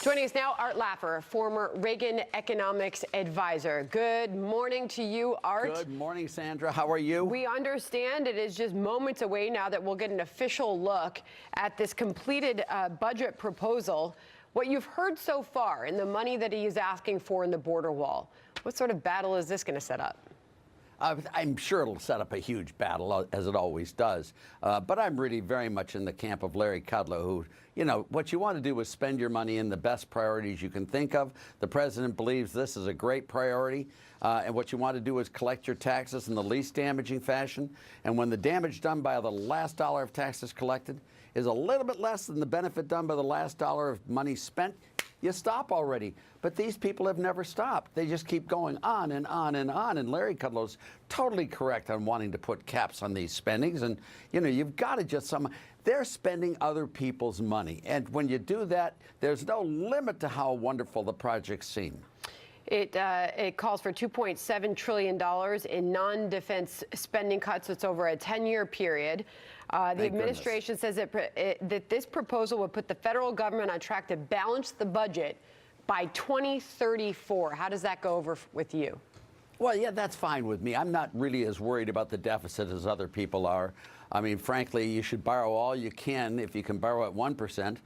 Joining us now, Art Laffer, former Reagan economics advisor. Good morning to you, Art. Good morning, Sandra. How are you? We understand it is just moments away now that we'll get an official look at this completed budget proposal. What you've heard so far and the money that he is asking for in the border wall, what sort of battle is this going to set up? I'm sure it'll set up a huge battle, as it always does. But I'm really very much in the camp of Larry Kudlow, who, you know, what you want to do is spend your money in the best priorities you can think of. The president believes this is a great priority. And what you want to do is collect your taxes in the least damaging fashion. And when the damage done by the last dollar of taxes collected is a little bit less than the benefit done by the last dollar of money spent, you stop already. But these people have never stopped. They just keep going on and on and on. And Larry Kudlow's totally correct on wanting to put caps on these spendings. And, you know, you've got to just they're spending other people's money. And when you do that, there's no limit to how wonderful the projects seem. It calls for $2.7 trillion in non-defense spending cuts. It's over a 10-year period. The administration says that this proposal would put the federal government on track to balance the budget by 2034. How does that go over with you? Well, yeah, that's fine with me. I'm not really as worried about the deficit as other people are. I mean, frankly, you should borrow all you can if you can borrow at 1%.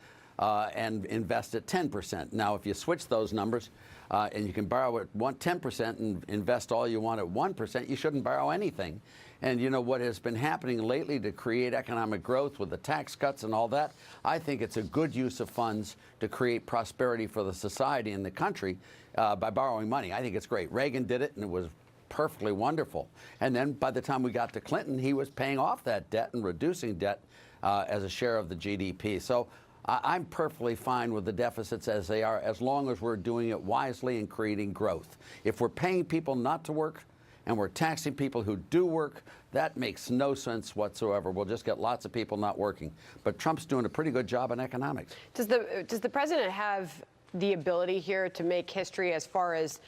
And invest at 10%. Now, if you switch those numbers and you can borrow at 10% and invest all you want at 1%, you shouldn't borrow anything. And you know what has been happening lately to create economic growth with the tax cuts and all that? I think it's a good use of funds to create prosperity for the society and the country by borrowing money. I think it's great. Reagan did it, and it was perfectly wonderful. And then by the time we got to Clinton, he was paying off that debt and reducing debt as a share of the GDP. So I'm perfectly fine with the deficits as they are, as long as we're doing it wisely and creating growth. If we're paying people not to work and we're taxing people who do work, that makes no sense whatsoever. We'll just get lots of people not working. But Trump's doing a pretty good job in economics. Does the president have the ability here to make history as far as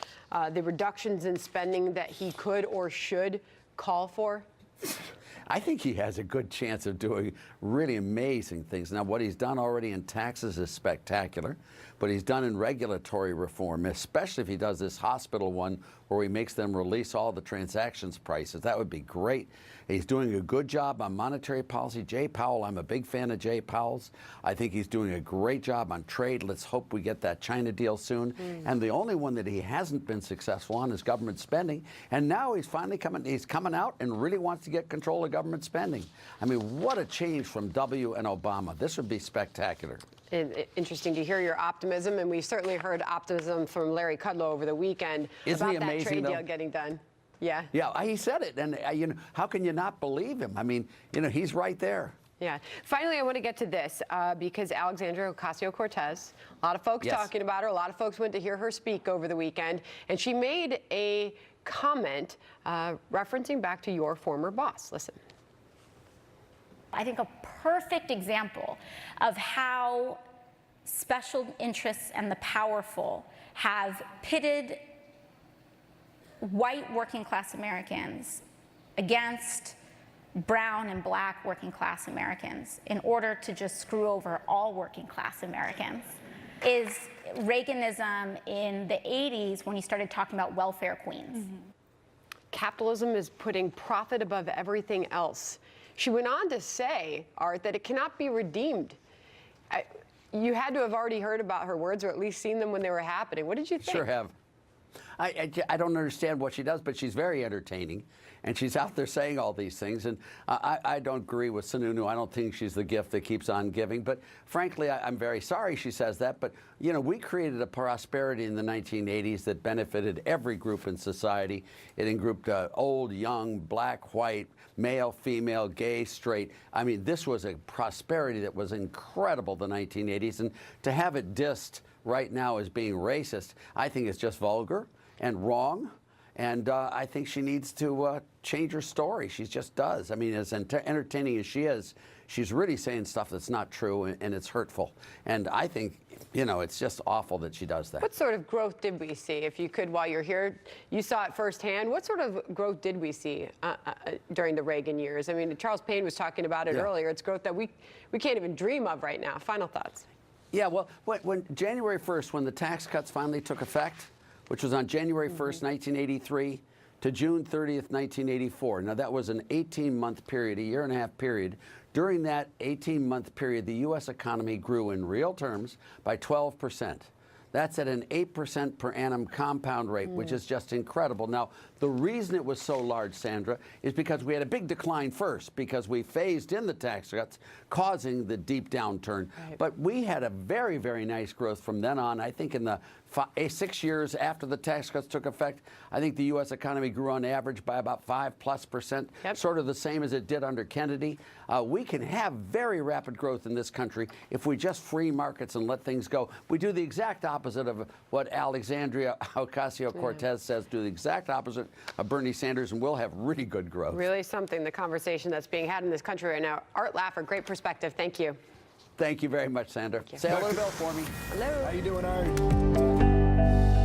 the reductions in spending that he could or should call for? I think he has a good chance of doing really amazing things. Now, what he's done already in taxes is spectacular, but he's done in regulatory reform, especially if he does this hospital one where he makes them release all the transactions prices. That would be great. He's doing a good job on monetary policy. Jay Powell, I'm a big fan of Jay Powell's. I think he's doing a great job on trade. Let's hope we get that China deal soon. And the only one that he hasn't been successful on is government spending. And now he's finally coming out and really wants to get control of government spending. I mean, what a change from W and Obama. This would be spectacular. Interesting to hear your optimism, and we've certainly heard optimism from Larry Kudlow over the weekend about that trade deal getting done. Yeah. Yeah, he said it, and you know, how can you not believe him? I mean, you know, he's right there. Yeah. Finally, I want to get to this because Alexandria Ocasio-Cortez, a lot of folks talking about her, a lot of folks went to hear her speak over the weekend, and she made a comment referencing back to your former boss. Listen. I think a perfect example of how special interests and the powerful have pitted white working class Americans against brown and black working class Americans in order to just screw over all working class Americans is Reaganism in the 80s when he started talking about welfare queens. Capitalism is putting profit above everything else. She went on to say, Art, that it cannot be redeemed. You had to have already heard about her words, or at least seen them when they were happening. What did you think? Sure have. I don't understand what she does, but she's very entertaining, and she's out there saying all these things. And I don't agree with Sununu. I don't think she's the gift that keeps on giving. But frankly, I'm very sorry she says that. But, you know, we created a prosperity in the 1980s that benefited every group in society. It grouped old, young, black, white, male, female, gay, straight. I mean, this was a prosperity that was incredible, the 1980s. And to have it dissed right now as being racist, I think it's just vulgar and wrong. And I think she needs to change her story. She just does. I mean, as entertaining as she is, she's really saying stuff that's not true, and it's hurtful. And I think, you know, it's just awful that she does that. What sort of growth did we see? If you could, while you're here, you saw it firsthand. What sort of growth did we see during the Reagan years? I mean, Charles Payne was talking about it earlier. It's growth that we can't even dream of right now. Final thoughts. Yeah, well, when January 1st, when the tax cuts finally took effect, which was on January 1st, 1983 to June 30th, 1984. Now, that was an 18-month period, a year-and-a-half period. During that 18-month period, the U.S. economy grew in real terms by 12%. That's at an 8% per annum compound rate, which is just incredible. Now, the reason it was so large, Sandra, is because we had a big decline first, because we phased in the tax cuts, causing the deep downturn. Right. But we had a very, very nice growth from then on. I think in the 6 years after the tax cuts took effect, I think the U.S. economy grew on average by about 5+%, Yep. sort of the same as it did under Kennedy. We can have very rapid growth in this country if we just free markets and let things go. We do the exact opposite of what Alexandria Ocasio-Cortez says, do the exact opposite of Bernie Sanders, and we'll have really good growth. Really something, the conversation that's being had in this country right now. Art Laffer, great perspective. Thank you. Thank you very much, Sandra. Say hello to Bill for me. Hello. How you doing, Art?